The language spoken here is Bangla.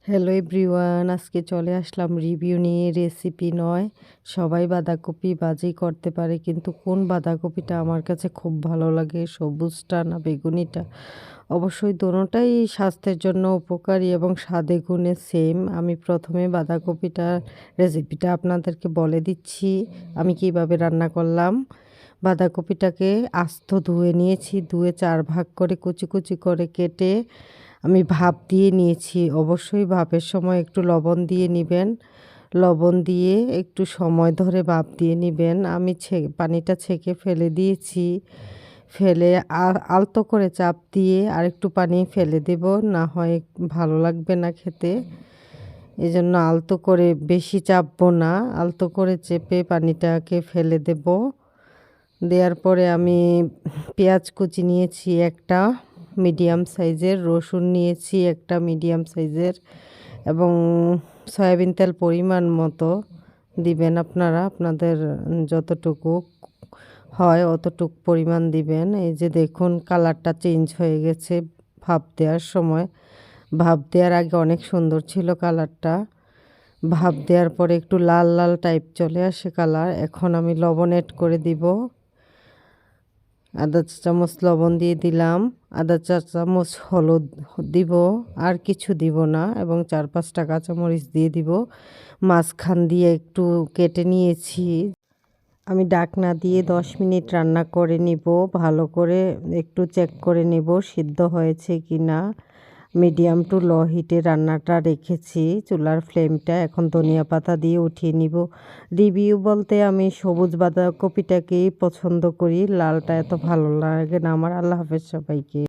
হ্যালো এভরিওয়ান, আজকে চলে আসলাম রিভিউ নিয়ে। রেসিপি নয়, সবাই বাঁধাকপি ভাজি করতে পারে, কিন্তু কোন বাঁধাকপিটা আমার কাছে খুব ভালো লাগে, সবুজটা না বেগুনিটা? অবশ্যই দোনোটাই স্বাস্থ্যের জন্য উপকারী এবং স্বাদে গুণে সেম। আমি প্রথমে বাঁধাকপিটার রেসিপিটা আপনাদেরকে বলে দিচ্ছি আমি কিভাবে রান্না করলাম। বাঁধাকপিটাকে আস্ত ধুয়ে নিয়েছি, ধুয়ে 4 ভাগ করে কুচি কুচি করে কেটে আমি ভাপ দিয়ে নিয়েছি। অবশ্যই ভাপের সময় একটু লবণ দিয়ে নেবেন, লবণ দিয়ে একটু সময় ধরে ভাপ দিয়ে নেবেন। আমি পানিটা ছেঁকে ফেলে দিয়েছি, ফেলে আলতো করে চাপ দিয়ে আর একটু পানি ফেলে দেব, না হয় ভালো লাগবে না খেতে। এই জন্য আলতো করে, বেশি চাপবো না, আলতো করে চেপে পানিটাকে ফেলে দেব। দেওয়ার পরে আমি পেঁয়াজ কুচি নিয়েছি একটা মিডিয়াম সাইজের, রসুন নিয়েছি একটা মিডিয়াম সাইজের, এবং সয়াবিন তেল পরিমাণ মতো দিবেন আপনারা, আপনাদের যতটুকু হয় অতটুকু পরিমাণ দিবেন। এই যে দেখুন কালারটা চেঞ্জ হয়ে গেছে ভাপ দেওয়ার সময়। ভাপ দেওয়ার আগে অনেক সুন্দর ছিল কালারটা, ভাপ দেওয়ার পরে একটু লাল লাল টাইপ চলে আসে কালার। এখন আমি লবণ অ্যাড করে দিব, আধা চা চামচ লবণ দিয়ে দিলাম, আধা চা চামচ হলুদ দিব, আর কিছু দিব না, এবং 4-5টা কাঁচামরিচ দিয়ে দিব। মাঝখান দিয়ে একটু কেটে নিয়েছি। আমি ঢাকনা দিয়ে 10 মিনিট রান্না করে নিব, ভালো করে একটু চেক করে নেব সিদ্ধ হয়েছে কি না। মিডিয়াম টু লো হিটে রান্নাটা রেখেছি, চুলার ফ্লেমটা। এখন ধনিয়া পাতা দিয়ে উঠিয়ে নিব। রিভিউ বলতে আমি সবুজ বাঁধাকপিটাকেই পছন্দ করি, লালটা এত ভালো লাগে না আমার। আল্লাহ হাফেজ সবাইকে।